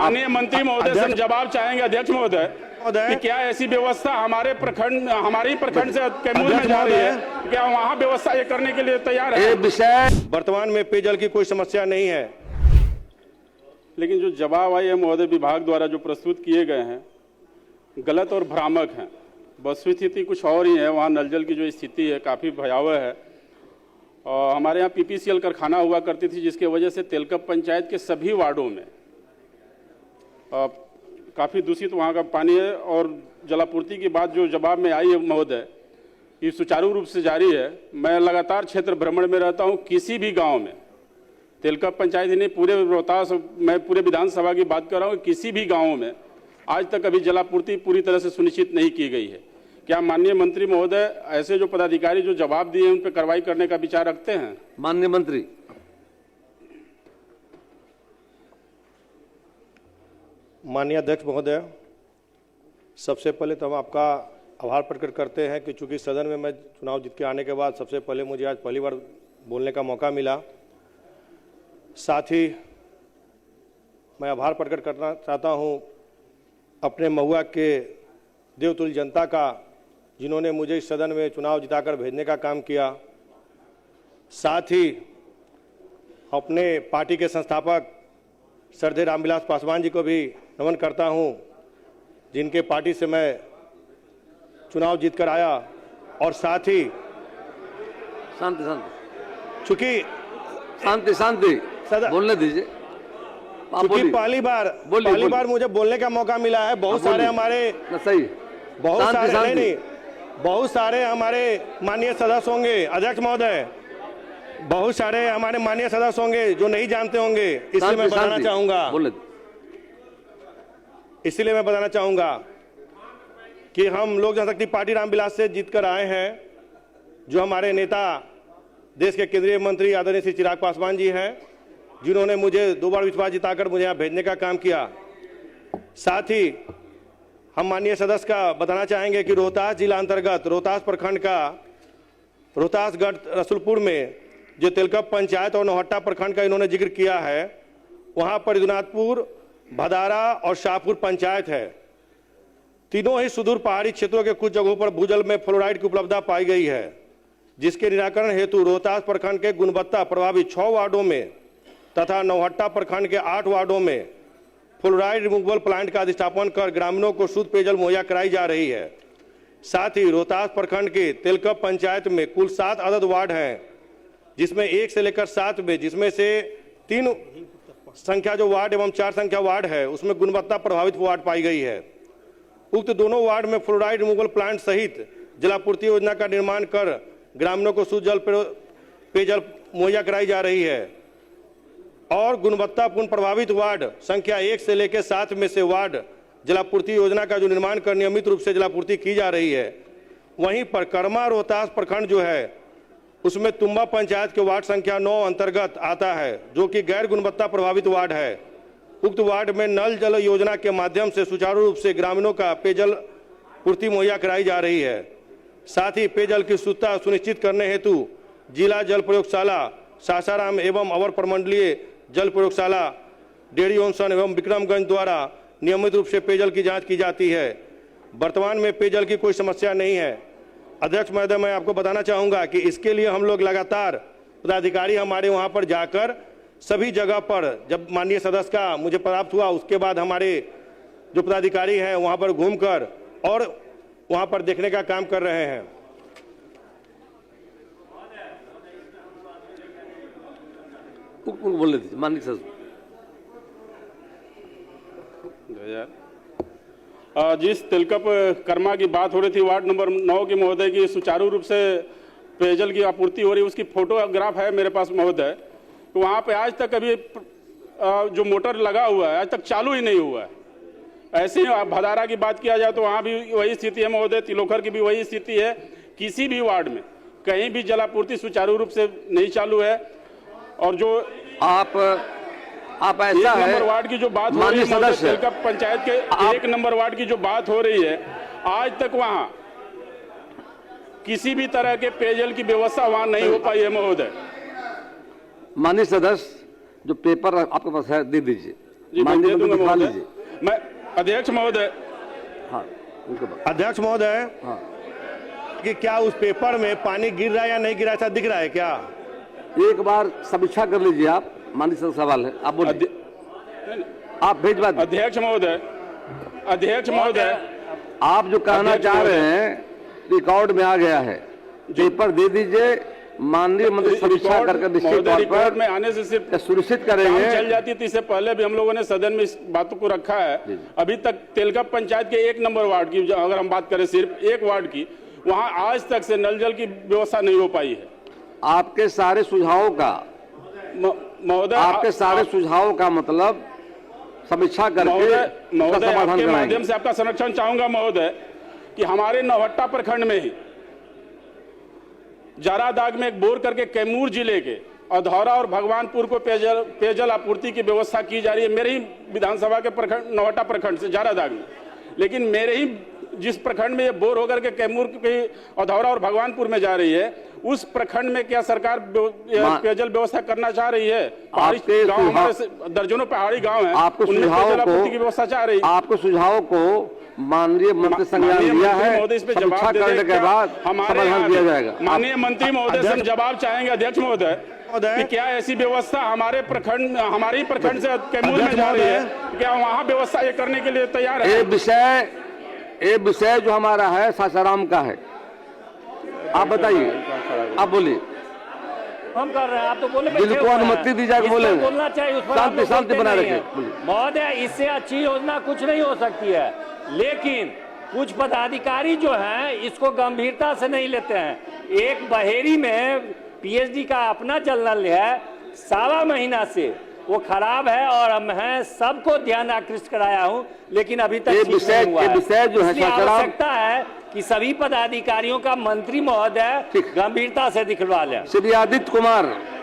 माननीय मंत्री महोदय से हम जवाब चाहेंगे अध्यक्ष महोदय कि क्या ऐसी व्यवस्था हमारे प्रखंड से कैमूर में जा रही है, क्या वहाँ व्यवस्था ये करने के लिए तैयार है? वर्तमान में पेयजल की कोई समस्या नहीं है, लेकिन जो जवाब आए हैं महोदय विभाग द्वारा जो प्रस्तुत किए गए हैं गलत और भ्रामक हैं। वस्तुस्थिति कुछ और ही है। वहाँ नल जल की जो स्थिति है काफ़ी भयावह है। और हमारे यहाँ पीपीसीएल कारखाना हुआ करती थी, जिसके वजह से तेलकप पंचायत के सभी वार्डों में काफ़ी दूषित वहाँ का पानी है। और जलापूर्ति की बात जो जवाब में आई है महोदय, ये सुचारू रूप से जारी है। मैं लगातार क्षेत्र भ्रमण में रहता हूँ। किसी भी गांव में, तेलकप पंचायत ही नहीं, पूरे रोहतास, मैं पूरे विधानसभा की बात कर रहा हूँ, किसी भी गाँव में आज तक अभी जलापूर्ति पूरी तरह से सुनिश्चित नहीं की गई है। क्या माननीय मंत्री महोदय ऐसे जो पदाधिकारी जो जवाब दिए उन पर कार्रवाई करने का विचार रखते हैं? माननीय मंत्री। माननीय अध्यक्ष महोदय, सबसे पहले तो हम आपका आभार प्रकट करते हैं कि चूंकि सदन में मैं चुनाव जीत के आने के बाद सबसे पहले मुझे आज पहली बार बोलने का मौका मिला। साथ ही मैं आभार प्रकट करना चाहता हूं अपने महुआ के देवतुल्य जनता का, जिन्होंने मुझे इस सदन में चुनाव जिताकर भेजने का काम किया। साथ ही अपने पार्टी के संस्थापक श्रद्धेय रामविलास पासवान जी को भी नमन करता हूं, जिनके पार्टी से मैं चुनाव जीतकर आया। और साथ ही शांति शांति, चूंकि शांति शांति, बोलने दीजिए। क्योंकि पहली बार मुझे बोलने का मौका मिला है। बहुत सारे हमारे सही, बहुत सारे हमारे माननीय सदस्य होंगे अध्यक्ष महोदय, बहुत सारे हमारे माननीय सदस्य होंगे जो नहीं जानते होंगे, इसलिए मैं बताना चाहूंगा कि हम लोक जनशक्ति पार्टी रामविलास से जीतकर आए हैं। जो हमारे नेता देश के केंद्रीय मंत्री आदरणीय श्री चिराग पासवान जी हैं, जिन्होंने मुझे 2 बार विश्वास जिताकर मुझे यहाँ भेजने का काम किया। साथ ही हम माननीय सदस्य का बताना चाहेंगे कि रोहतास जिला अंतर्गत रोहतास प्रखंड का रोहतासगढ़ रसुलपुर में जो तेलकप पंचायत और नौहट्टा प्रखंड का इन्होंने जिक्र किया है, वहाँ पर रघुनाथपुर, भदारा और शाहपुर पंचायत है। तीनों ही सुदूर पहाड़ी क्षेत्रों के कुछ जगहों पर भूजल में फ्लोराइड की उपलब्धता पाई गई है, जिसके निराकरण हेतु रोहतास प्रखंड के गुणवत्ता प्रभावित 6 वार्डों में तथा नौहट्टा प्रखंड के 8 वार्डों में फ्लोराइड रिमूवल प्लांट का अधिष्ठापन कर ग्रामीणों को शुद्ध पेयजल मुहैया कराई जा रही है। साथ ही रोहतास प्रखंड के तेलकप पंचायत में कुल 7 अदद वार्ड हैं, जिसमें 1 से लेकर 7 में, जिसमें से 3 संख्या जो वार्ड एवं 4 संख्या वार्ड है, उसमें गुणवत्ता प्रभावित वार्ड पाई गई है। उक्त दोनों वार्ड में फ्लोराइड रिमूवल प्लांट सहित जलापूर्ति योजना का निर्माण कर ग्रामीणों को शुद्ध पेयजल मुहैया कराई जा रही है। और गुणवत्तापूर्ण प्रभावित वार्ड संख्या 1 से लेकर 7 में से वार्ड जलापूर्ति योजना का जो निर्माण कर नियमित रूप से जलापूर्ति की जा रही है। वहीं पर कर्मा रोहतास प्रखंड जो है, उसमें तुम्बा पंचायत के वार्ड संख्या 9 अंतर्गत आता है, जो कि गैर गुणवत्ता प्रभावित वार्ड है। उक्त वार्ड में नल जल योजना के माध्यम से सुचारू रूप से ग्रामीणों का पेयजल पूर्ति मुहैया कराई जा रही है। साथ ही पेयजल की शुद्धता सुनिश्चित करने हेतु जिला जल प्रयोगशाला सासाराम एवं अवर प्रमंडलीय जल प्रयोगशाला डेढ़ी ओंसन एवं विक्रमगंज द्वारा नियमित रूप से पेयजल की जांच की जाती है। वर्तमान में पेयजल की कोई समस्या नहीं है। अध्यक्ष महोदय, मैं आपको बताना चाहूँगा कि इसके लिए हम लोग लगातार पदाधिकारी हमारे वहाँ पर जाकर सभी जगह पर, जब माननीय सदस्य का मुझे प्राप्त हुआ, उसके बाद हमारे जो पदाधिकारी हैं वहाँ पर घूमकर और वहाँ पर देखने का काम कर रहे हैं। बोल दीजिए माननीय सदस्य। जिस तेलकप कर्मा की बात हो रही थी वार्ड नंबर 9 की महोदय की सुचारू रूप से पेयजल की आपूर्ति हो रही है, उसकी फोटोग्राफ है मेरे पास महोदय। तो वहाँ पे आज तक अभी जो मोटर लगा हुआ है आज तक चालू ही नहीं हुआ है। ऐसे ही भदारा की बात किया जाए तो वहाँ भी वही स्थिति है महोदय, तिलोखर की भी वही स्थिति है। किसी भी वार्ड में कहीं भी जलापूर्ति सुचारू रूप से नहीं चालू है। और जो आप ऐसा है, नंबर वार्ड की जो बात हो रही है तेलकप पंचायत के 1 नंबर वार्ड की जो बात हो रही है, आज तक वहाँ किसी भी तरह के पेयजल की व्यवस्था वहाँ नहीं हो पाई है महोदय। माननीय सदस्य, जो पेपर आपके पास है दे दीजिए। जी मैं माननीय दे दूंगा दिखवा महोदय। लीजिए। मैं अध्यक्ष महोदय, हाँ उनके बाद अध्यक्ष महोदय, हाँ कि क्या उस पेपर में पानी गिर रहा है या नहीं गिर रहा है, ऐसा दिख रहा है क्या? एक बार समीक्षा कर लीजिए आप। माननीय सर सवाल है, आप बोलिए, आप भेजवा दीजिए। अध्यक्ष महोदय, अध्यक्ष महोदय, आप जो कहना अध्यक्ष चाह रहे महोदय। हैं रिकॉर्ड में आ गया है, पेपर दे दीजिए। माननीय मंत्री समीक्षा करके निश्चित महोदय तौर रिकॉर्ड पर में आने से सिर्फ सुनिश्चित काम करेंगे। चल जाती थी। इससे पहले भी हम लोगों ने सदन में इस बातों को रखा है। अभी तक तेलकप पंचायत के 1 नंबर वार्ड की अगर हम बात करें, सिर्फ एक वार्ड की, वहां आज तक से नल जल की व्यवस्था नहीं हो पाई है। आपके सारे सुझावों का महोदय, आपके सारे सुझावों का मतलब समीक्षा करके उसका समाधान आपके कराएंगे। माध्यम से आपका संरक्षण चाहूंगा महोदय कि हमारे नौहट्टा प्रखंड में ही जारादाग में एक बोर करके कैमूर जिले के अधौरा और भगवानपुर को पेयजल आपूर्ति की व्यवस्था की जा रही है, मेरे ही विधानसभा के प्रखंड नौहट्टा प्रखंड से जारादाग में। लेकिन मेरे ही जिस प्रखंड में ये बोर होकर के कैमूर के अधौरा और भगवानपुर में जा रही है, उस प्रखंड में क्या सरकार पेयजल व्यवस्था करना चाह रही है? पहाड़ी गांव, हमारे दर्जनों पहाड़ी गांव हैं, आपको उनमें पेयजल आपूर्ति की व्यवस्था चाह रही है। आपको सुझाव को माननीय मंत्री संज्ञान लिया है, महोदय इस पे समीक्षा जवाब दे करने दें। के बाद हमारे समाधान दिया जाएगा। माननीय मंत्री महोदय से हम जवाब चाहेंगे अध्यक्ष महोदय कि क्या ऐसी व्यवस्था हमारे प्रखंड, हमारे ही प्रखंड से कैमूर में जा रही है, क्या वहाँ व्यवस्था ये करने के लिए तैयार है? ये विषय जो हमारा है सासाराम का है, आप बताइए, आप बोलिए। हम कर रहे हैं, आप तो बोले बिल को अनुमति दी जाए, बोले बोलना चाहिए, उस पर आप लोग शांति बोलते बनाए नहीं रखें। हैं। महोदय, इससे अच्छी योजना कुछ नहीं हो सकती है, लेकिन कुछ पदाधिकारी जो हैं इसको गंभीरता से नहीं लेते हैं। एक बहेरी में पीएचडी का अपना जल नल है, 1.25 महीना से वो खराब है और मैं सबको ध्यान आकृष्ट कराया हूं, लेकिन अभी तक ठीक नहीं हुआ है। विषय जो है इसलिए आवश्यकता है कि सभी पदाधिकारियों का मंत्री महोदय गंभीरता से दिखवा लें। श्री आदित्य कुमार